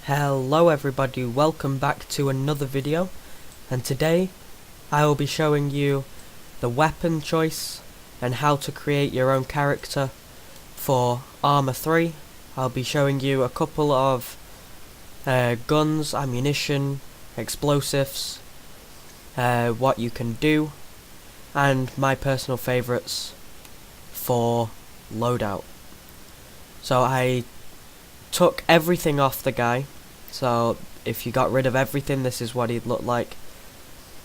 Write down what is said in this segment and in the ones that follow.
Hello everybody, welcome back to another video, and today I will be showing you the weapon choice and how to create your own character for Arma 3. I'll be showing you a couple of guns, ammunition, explosives, what you can do, and my personal favourites for loadout. So I took everything off the guy, so if you got rid of everything, this is what he'd look like.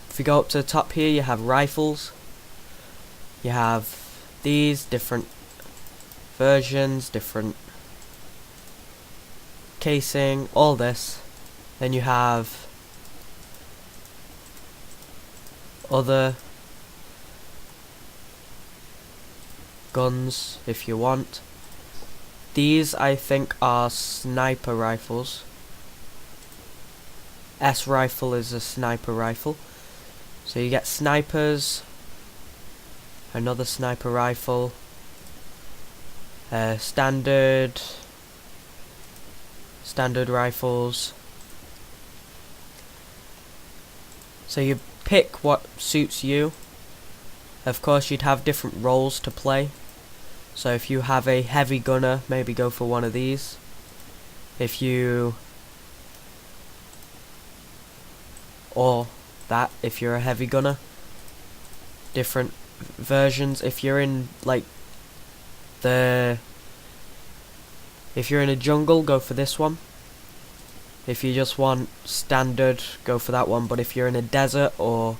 If you go up to the top here, you have rifles, you have these different versions, different casing, all this. Then you have other guns if you want. These I think are sniper rifles. S rifle is a sniper rifle. So you get snipers, another sniper rifle, standard rifles. So you pick what suits you. Of course you'd have different roles to play. So if you have a heavy gunner, maybe go for one of these. If you're a heavy gunner, different versions. If you're in if you're in a jungle, go for this one. If you just want standard, go for that one. But if you're in a desert or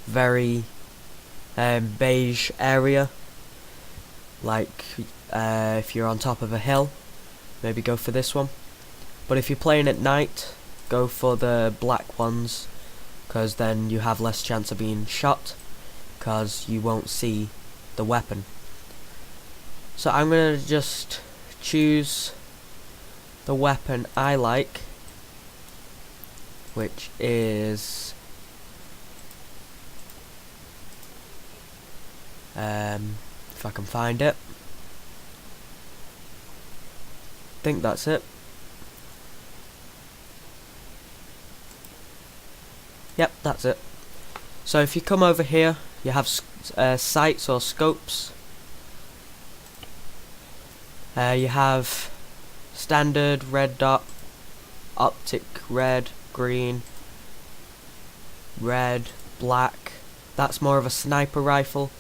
very beige area, if you're on top of a hill, maybe go for this one. But if you're playing at night, go for the black ones, because then you have less chance of being shot, because you won't see the weapon. So I'm going to just choose the weapon I like, which is if I can find it. I think that's it. Yep, that's it. So if you come over here, you have sights or scopes. You have standard, red dot, optic, red, green, red, black. That's more of a sniper rifle.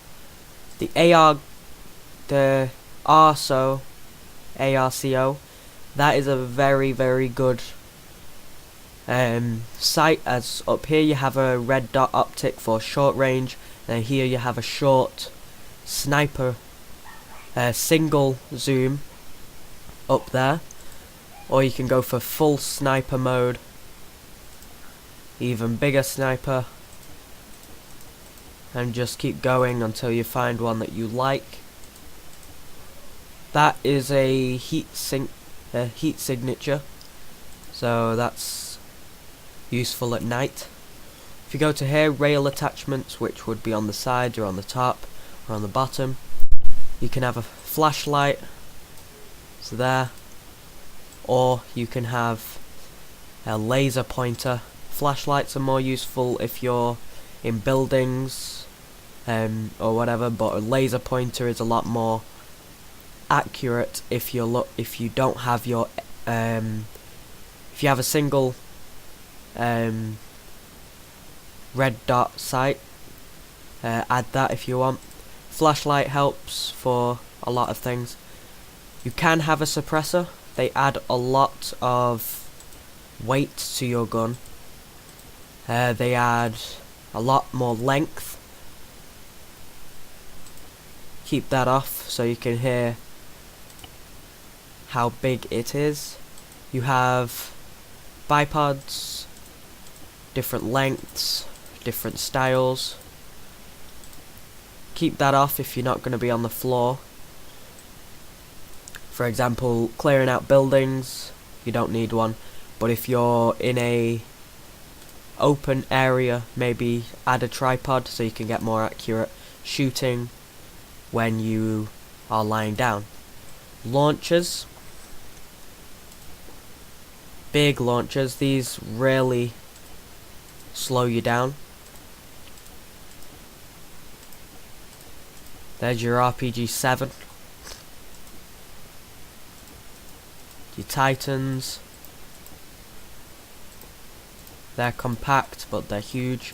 The ARCO, that is a very, very good sight. As up here you have a red dot optic for short range, and here you have a short sniper single zoom up there, or you can go for full sniper mode, even bigger sniper, and just keep going until you find one that you like. That is a heat signature, so that's useful at night. If you go to here, rail attachments, which would be on the sides or on the top or on the bottom, you can have a flashlight, so there, or you can have a laser pointer. Flashlights are more useful if you're in buildings or whatever, but a laser pointer is a lot more accurate if you don't have your if you have a single red dot sight, add that if you want. Flashlight helps for a lot of things. You can have a suppressor. They add a lot of weight to your gun. They add a lot more length. Keep that off so you can hear how big it is. You have bipods, different lengths, different styles. Keep that off if you're not going to be on the floor. For example, clearing out buildings, you don't need one. But if you're in a open area, maybe add a tripod so you can get more accurate shooting when you are lying down. Launchers, big launchers. These really slow you down. There's your RPG-7. Your Titans. They're compact, but they're huge.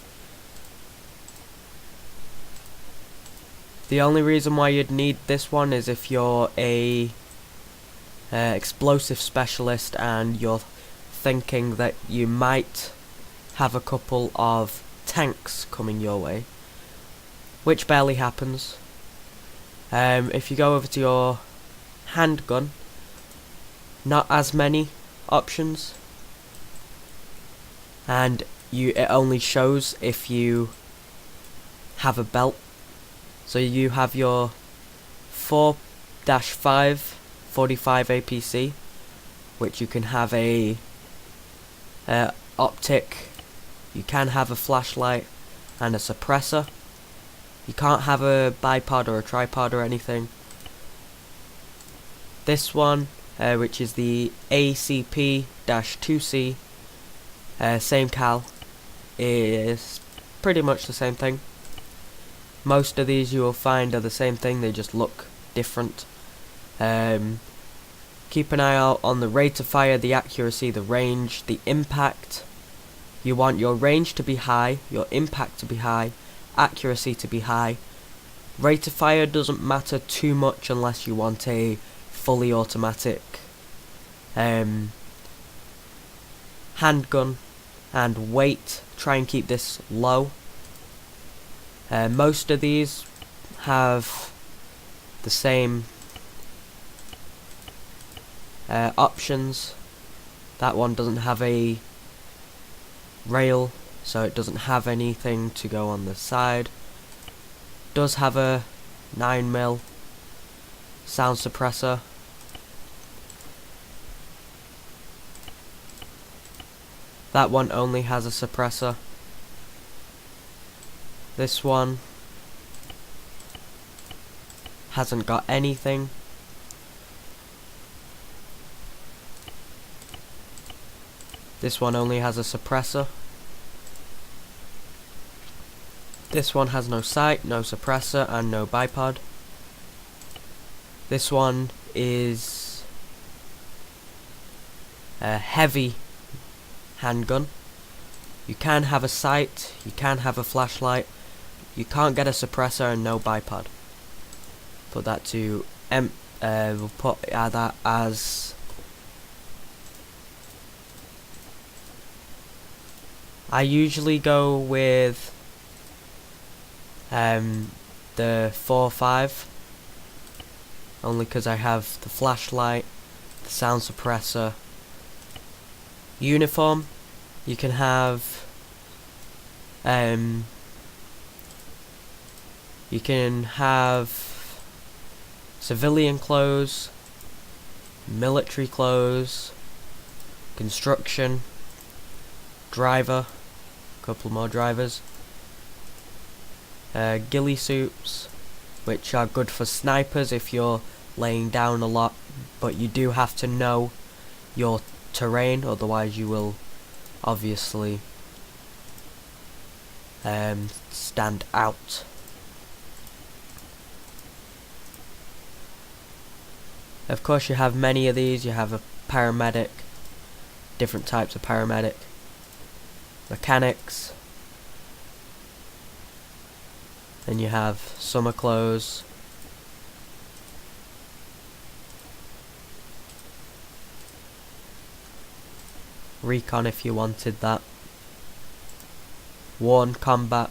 The only reason why you'd need this one is if you're a explosive specialist and you're thinking that you might have a couple of tanks coming your way, which barely happens. If you go over to your handgun, not as many options, and it only shows if you have a belt. So you have your 4-5 45 APC, which you can have a optic, you can have a flashlight and a suppressor. You can't have a bipod or a tripod or anything. This one, which is the ACP-2C, same cal, is pretty much the same thing. Most of these you will find are the same thing, they just look different. Keep an eye out on the rate of fire, the accuracy, the range, the impact. You want your range to be high, your impact to be high, accuracy to be high. Rate of fire doesn't matter too much unless you want a fully automatic handgun. And weight, try and keep this low. Most of these have the same options. That one doesn't have a rail, so it doesn't have anything to go on the side. Does have a 9mm sound suppressor. That one only has a suppressor. This one hasn't got anything. This one only has a suppressor. This one has no sight, no suppressor, and no bipod. This one is a heavy handgun. You can have a sight, you can have a flashlight, you can't get a suppressor and no bipod. Put that to we'll put that as I usually go with the 4-5, only because I have the flashlight, the sound suppressor. Uniform, you can have civilian clothes, military clothes, construction, driver, a couple more drivers, ghillie suits, which are good for snipers if you're laying down a lot, but you do have to know your terrain, otherwise you will obviously stand out. Of course you have many of these. You have a paramedic, different types of paramedic, mechanics, then you have summer clothes, recon if you wanted that, worn combat,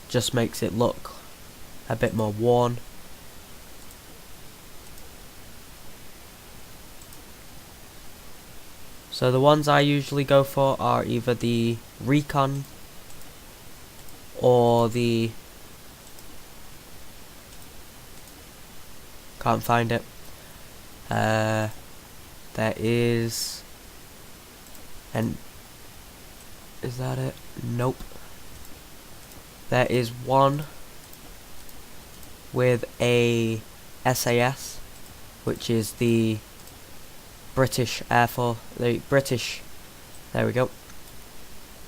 just makes it look a bit more worn. So the ones I usually go for are either the recon or the, can't find it, there is, and is that it? Nope. There is one with a SAS, which is the British Air Force, the British, there we go,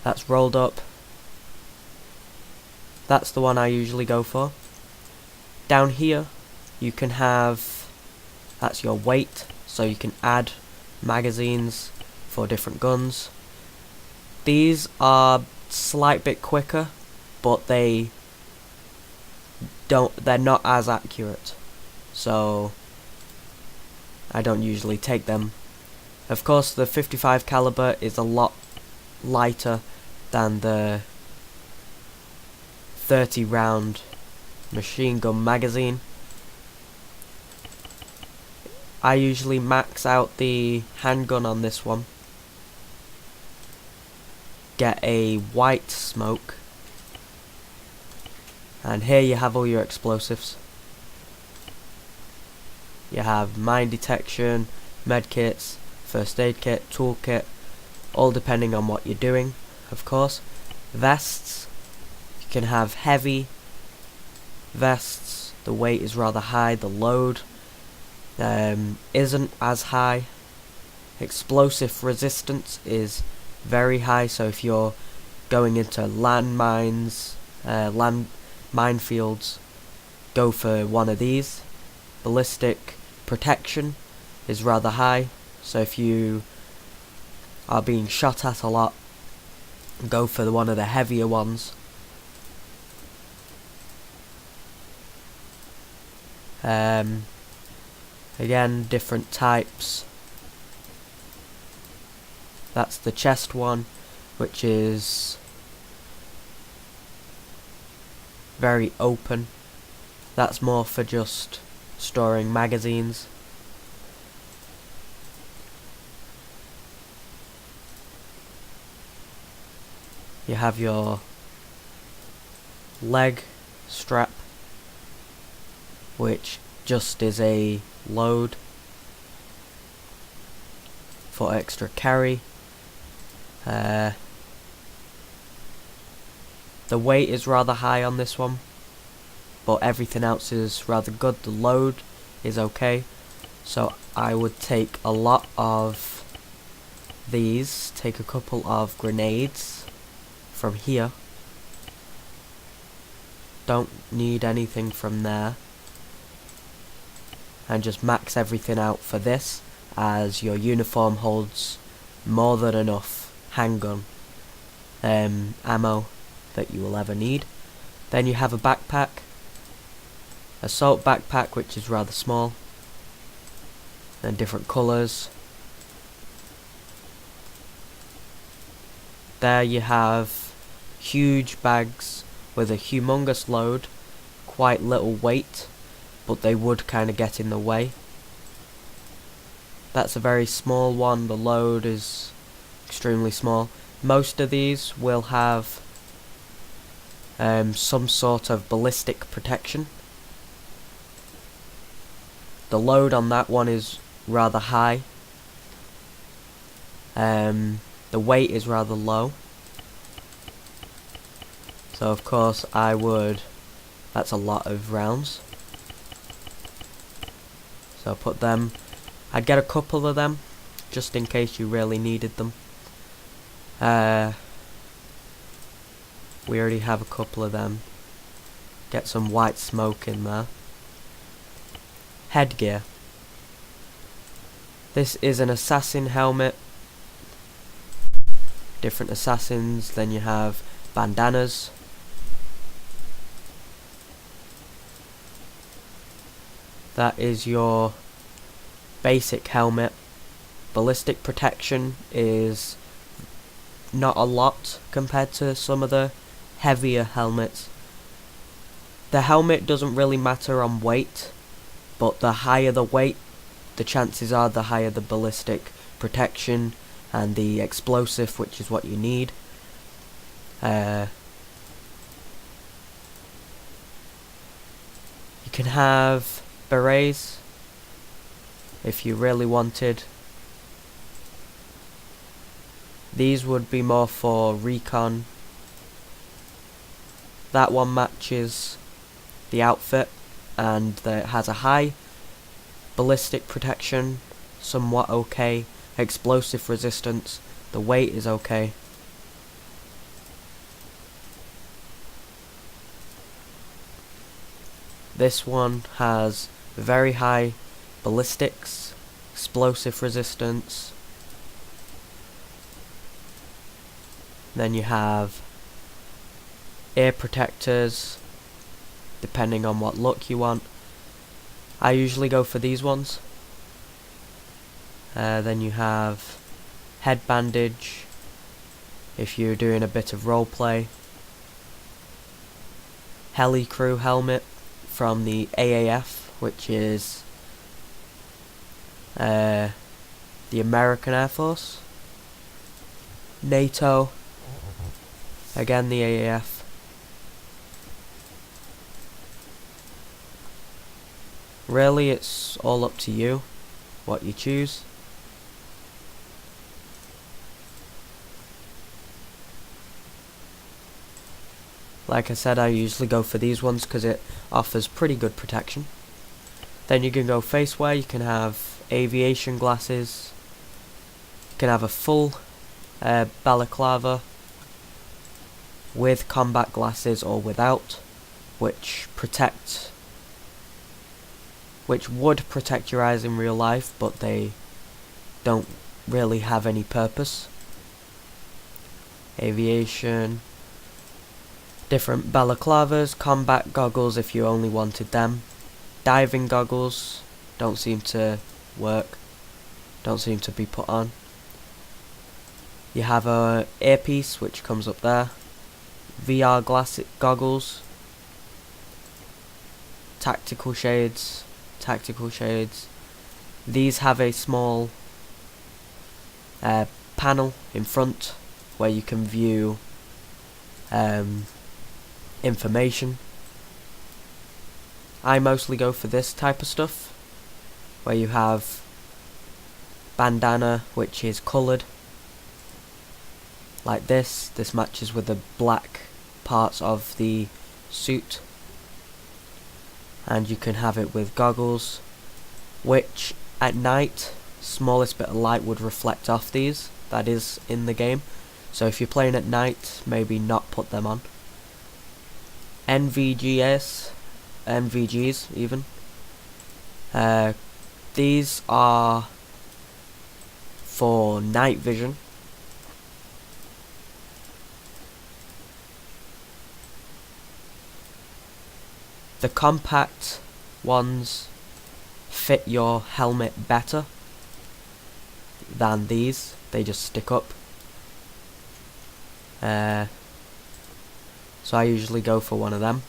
that's rolled up. That's the one I usually go for. Down here you can have, that's your weight, so you can add magazines for different guns. These are slight bit quicker, but they're not as accurate, so I don't usually take them. Of course the 55 caliber is a lot lighter than the 30 round machine gun magazine. I usually max out the handgun on this one, get a white smoke, and here you have all your explosives. You have mine detection, medkits, first aid kit, toolkit, all depending on what you're doing, of course. Vests, you can have heavy vests, the weight is rather high, the load isn't as high. Explosive resistance is very high, so if you're going into landmines, minefields, go for one of these. Ballistic protection is rather high, so if you are being shot at a lot, go for one of the heavier ones. Again, different types. That's the chest one, which is very open. That's more for just storing magazines. You have your leg strap, which just is a load for extra carry. The weight is rather high on this one, but everything else is rather good. The load is okay, so I would take a lot of these, take a couple of grenades from here, don't need anything from there, and just max everything out for this, as your uniform holds more than enough handgun ammo that you will ever need. Then you have a backpack, assault backpack, which is rather small, and different colours. There you have huge bags with a humongous load, quite little weight, but they would kind of get in the way. That's a very small one, the load is extremely small. Most of these will have some sort of ballistic protection. The load on that one is rather high. The weight is rather low. So of course I would, that's a lot of rounds. So put them, I'd get a couple of them, just in case you really needed them. We already have a couple of them. Get some white smoke in there. Headgear. This is an assassin helmet. Different assassins, then you have bandanas. That is your basic helmet. Ballistic protection is not a lot compared to some of the heavier helmets. The helmet doesn't really matter on weight, but the higher the weight, the chances are the higher the ballistic protection and the explosive, which is what you need. You can have berets if you really wanted. These would be more for recon. That one matches the outfit, and it has a high ballistic protection, somewhat okay. Explosive resistance, the weight is okay. This one has very high ballistics, explosive resistance. Then you have ear protectors, depending on what look you want. I usually go for these ones. Then you have head bandage, if you're doing a bit of roleplay. Heli crew helmet from the AAF, which is the American Air Force. NATO, again the AAF. Really, it's all up to you what you choose. Like I said, I usually go for these ones because it offers pretty good protection. Then you can go face wear. You can have aviation glasses. You can have a full balaclava with combat glasses or without, which would protect your eyes in real life, but they don't really have any purpose. Aviation, different balaclavas, combat goggles if you only wanted them. Diving goggles don't seem to work, don't seem to be put on. You have a earpiece which comes up there. VR goggles, tactical shades. These have a small panel in front where you can view information. I mostly go for this type of stuff, where you have bandana which is coloured like this. This matches with the black parts of the suit. And you can have it with goggles, which at night, smallest bit of light would reflect off these. That is in the game. So if you're playing at night, maybe not put them on. NVGs even. These are for night vision. The compact ones fit your helmet better than these. They just stick up. So I usually go for one of them.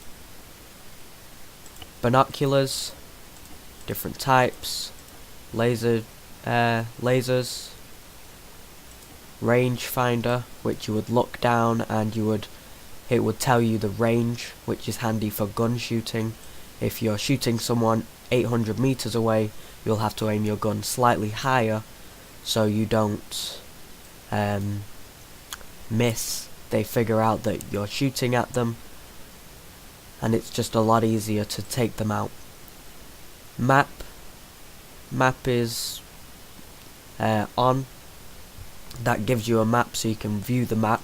Binoculars, different types, lasers, rangefinder, which you would look down and it would tell you the range, which is handy for gun shooting. If you're shooting someone 800 meters away, you'll have to aim your gun slightly higher so you don't miss. They figure out that you're shooting at them, and it's just a lot easier to take them out. Map is on. That gives you a map so you can view the map.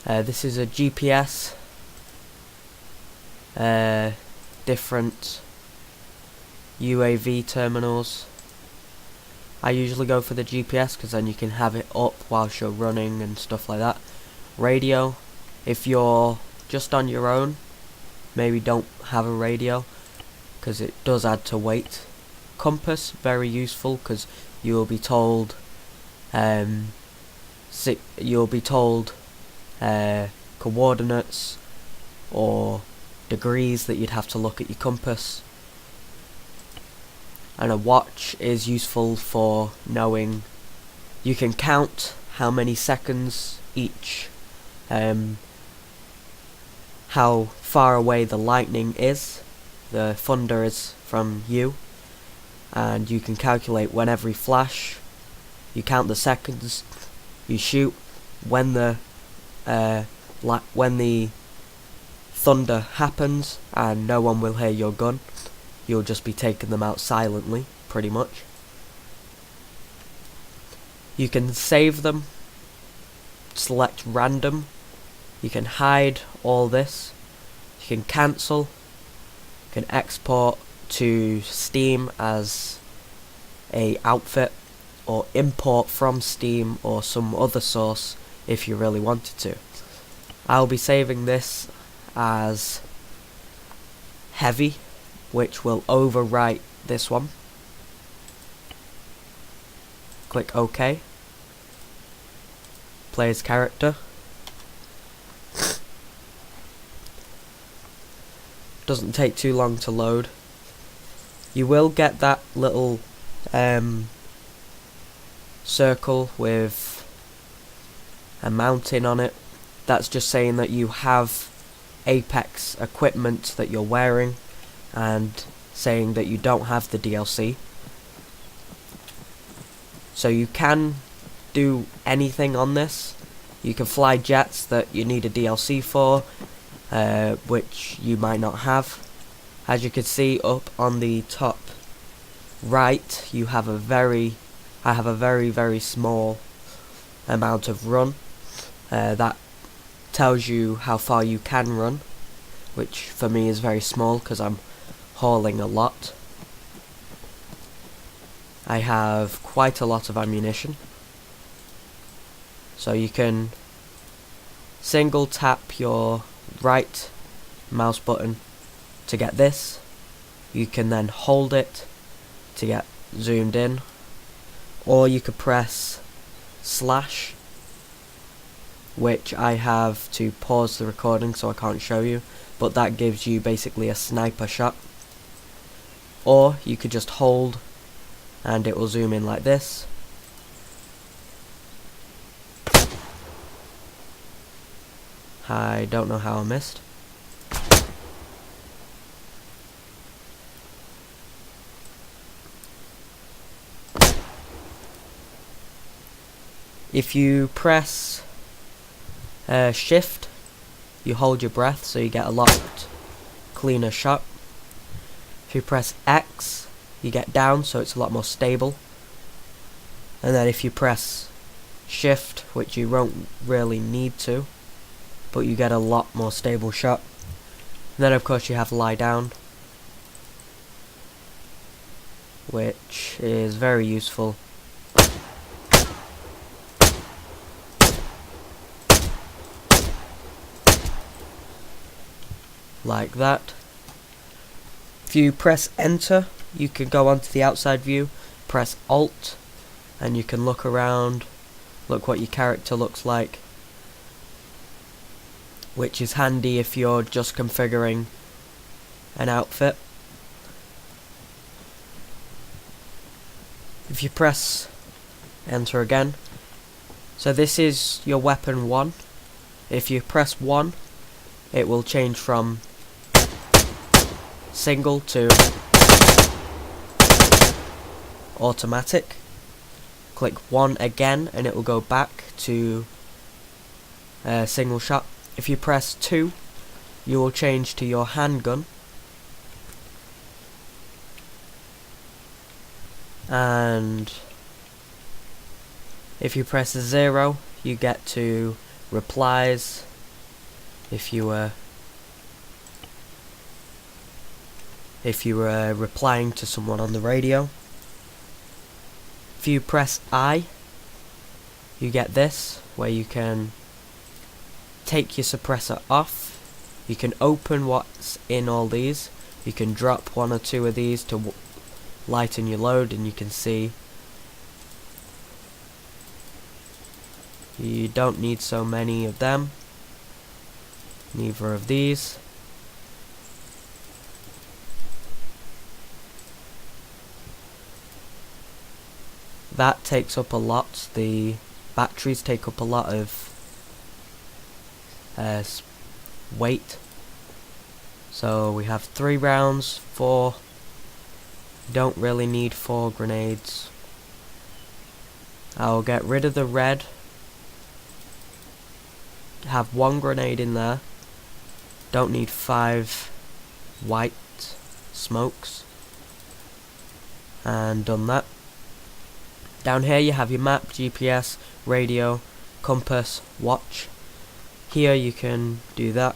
This is a GPS. Different UAV terminals. I usually go for the GPS because then you can have it up whilst you're running and stuff like that. Radio, if you're just on your own, maybe don't have a radio because it does add to weight. Compass, very useful because you'll be told coordinates or degrees that you'd have to look at your compass. And a watch is useful for knowing, you can count how many seconds each, how far away the lightning is, the thunder is from you, and you can calculate when every flash, you count the seconds, you shoot when the thunder happens and no one will hear your gun. you'll just be taking them out silently, pretty much. You can save them, select random, you can hide all this, you can cancel, you can export to Steam as a outfit, or import from Steam or some other source if you really wanted to. I'll be saving this as heavy, which will overwrite this one. Click OK. Play as character. Doesn't take too long to load. You will get that little circle with a mountain on it. That's just saying that you have Apex equipment that you're wearing, and saying that you don't have the DLC. So you can do anything on this. You can fly jets that you need a DLC for, which you might not have. As you can see up on the top right, I have a very small amount of run. That tells you how far you can run, which for me is very small because I'm hauling a lot. I have quite a lot of ammunition, so you can single tap your right mouse button to get this. You can then hold it to get zoomed in, or you could press slash, which I have to pause the recording so I can't show you, but that gives you basically a sniper shot. Or you could just hold and it will zoom in like this. I don't know how I missed. If you press shift, you hold your breath so you get a lot cleaner shot. If you press X, you get down so it's a lot more stable. And then if you press shift, which you won't really need to, but you get a lot more stable shot. And then of course you have lie down, which is very useful. Like that. If you press enter, you can go onto the outside view, press alt, and you can look around, look what your character looks like, which is handy if you're just configuring an outfit. If you press enter again, so this is your weapon 1. If you press 1, it will change from single to automatic. Click 1 again and it will go back to single shot. If you press 2, you will change to your handgun, and if you press 0, you get to replies. If you were replying to someone on the radio. If you press I, you get this, where you can take your suppressor off. You can open what's in all these. You can drop 1 or 2 of these to lighten your load, and you can see you don't need so many of them. Neither of these. That takes up a lot. The batteries take up a lot of weight. So we have 3 rounds, 4. Don't really need 4 grenades. I'll get rid of the red. Have 1 grenade in there. Don't need 5 white smokes. and done that. Down here you have your map, GPS, radio, compass, watch. Here you can do that,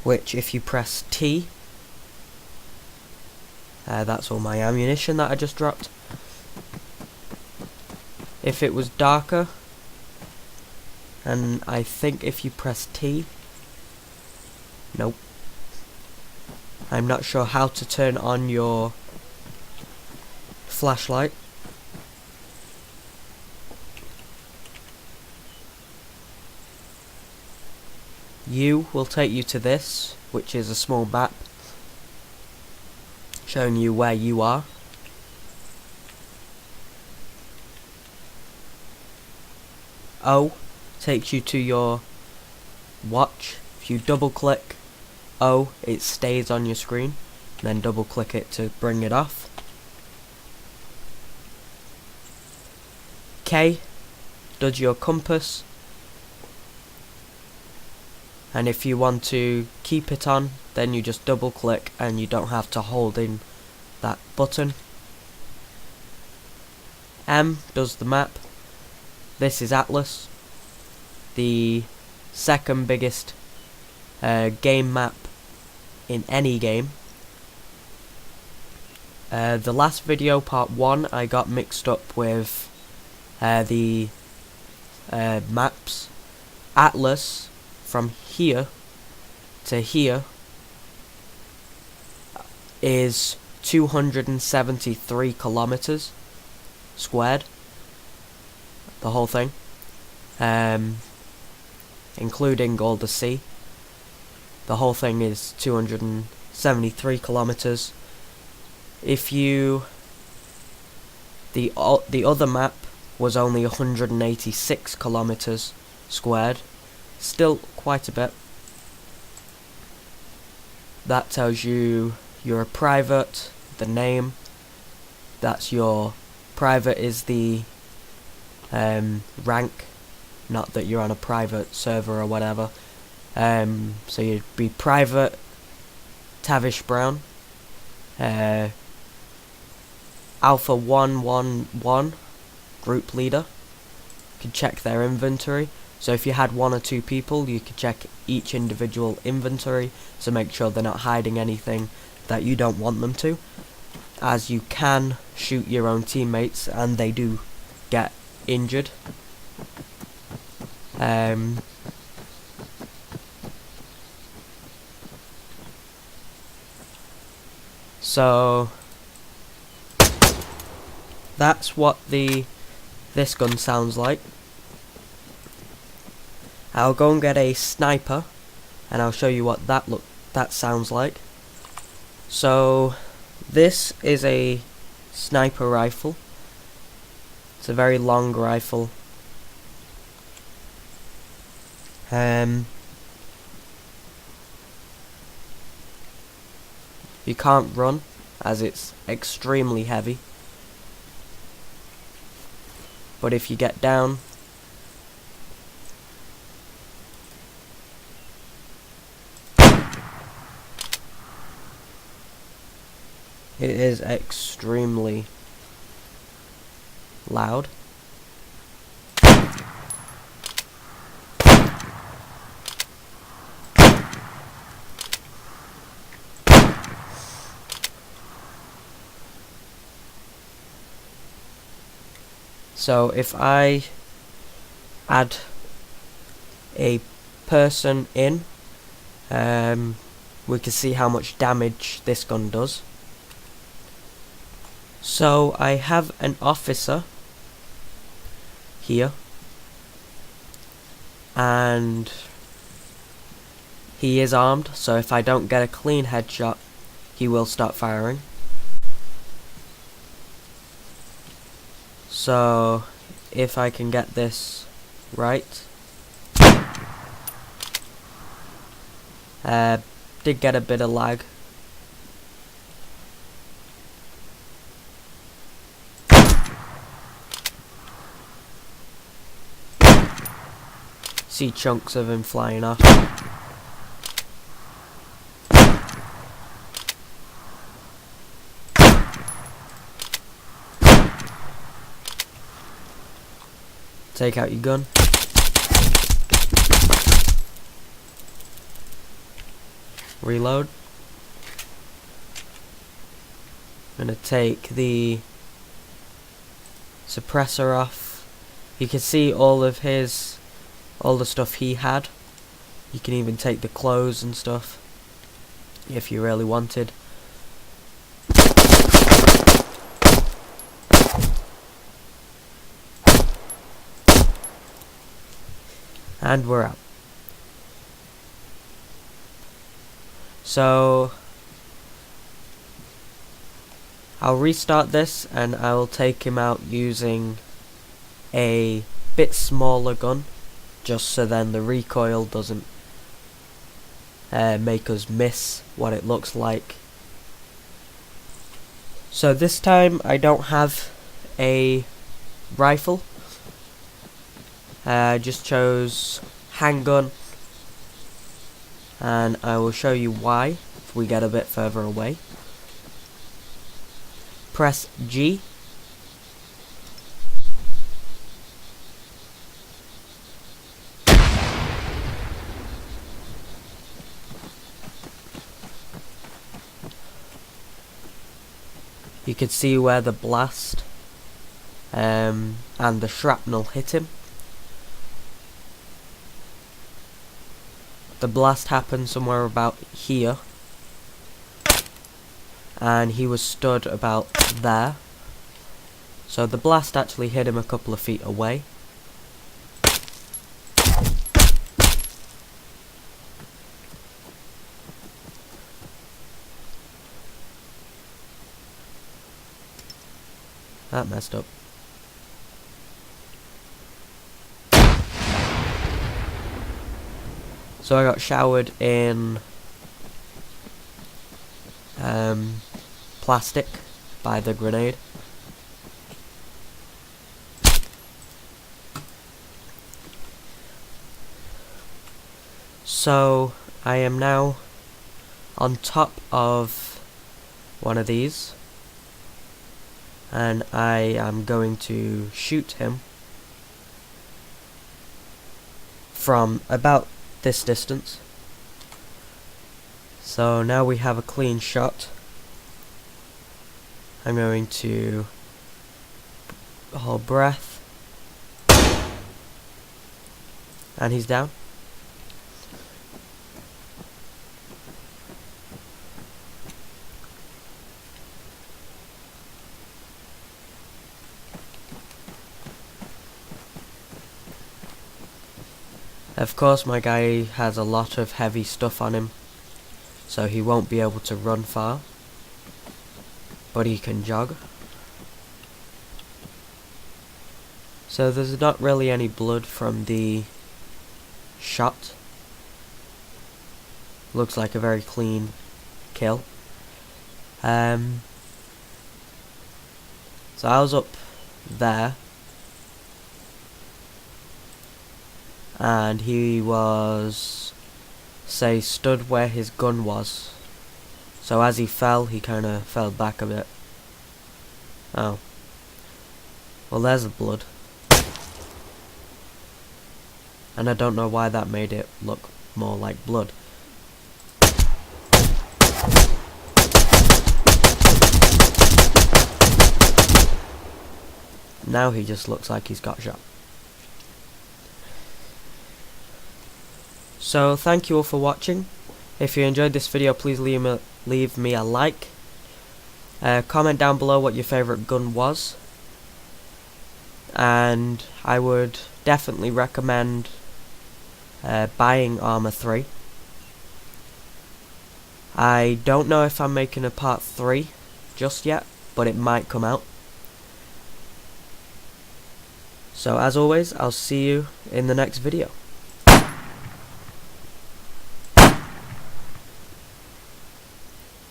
which if you press T, that's all my ammunition that I just dropped. If it was darker, and I think if you press T, nope, I'm not sure how to turn on your flashlight. U will take you to this, which is a small map showing you where you are. O takes you to your watch. If you double click O, it stays on your screen, and then double click it to bring it off. K does your compass, and if you want to keep it on, then you just double click and you don't have to hold in that button. M does the map. This is Atlas, the second biggest game map in any game. The last video, part 1, I got mixed up with the maps. Atlas, from here to here, is 273 kilometers squared, the whole thing, including all the sea. The whole thing is 273 kilometers. If you, the other map was only 186 kilometers squared, still quite a bit. That tells you you're a private, the name, that's your private is the rank, not that you're on a private server or whatever. So you'd be private Tavish Brown, Alpha 111 group leader. You can check their inventory. So if you had 1 or 2 people, you could check each individual inventory, so make sure they're not hiding anything that you don't want them to, as you can shoot your own teammates and they do get injured. So that's what this gun sounds like. I'll go and get a sniper and I'll show you what that sounds like. So this is a sniper rifle. It's a very long rifle. You can't run as it's extremely heavy, but if you get down, it is extremely loud. So if I add a person in, we can see how much damage this gun does. So I have an officer here, and he is armed, so if I don't get a clean headshot, he will start firing. So if I can get this right, did get a bit of lag. See chunks of him flying off. Take out your gun. Reload. I'm gonna take the suppressor off. You can see all the stuff he had. You can even take the clothes and stuff if you really wanted. And we're out. So I'll restart this and I'll take him out using a bit smaller gun, just so then the recoil doesn't make us miss what it looks like. So this time I don't have a rifle. I just chose handgun, and I will show you why if we get a bit further away. Press G. You can see where the blast and the shrapnel hit him. The blast happened somewhere about here, and he was stood about there. So the blast actually hit him a couple of feet away. That messed up. So I got showered in plastic by the grenade. So I am now on top of one of these, and I am going to shoot him from about this distance. So now we have a clean shot. I'm going to hold breath, and he's down. Of course, my guy has a lot of heavy stuff on him, so he won't be able to run far, but he can jog. So there's not really any blood from the shot. Looks like a very clean kill. So I was up there, and he was, say, stood where his gun was. So as he fell, he kind of fell back a bit. Oh. Well, there's the blood. And I don't know why that made it look more like blood. Now he just looks like he's got shot. So thank you all for watching. If you enjoyed this video, please leave me a like. Comment down below what your favourite gun was. And I would definitely recommend buying Arma 3. I don't know if I'm making a part 3 just yet, but it might come out. So as always, I'll see you in the next video.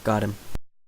Got him.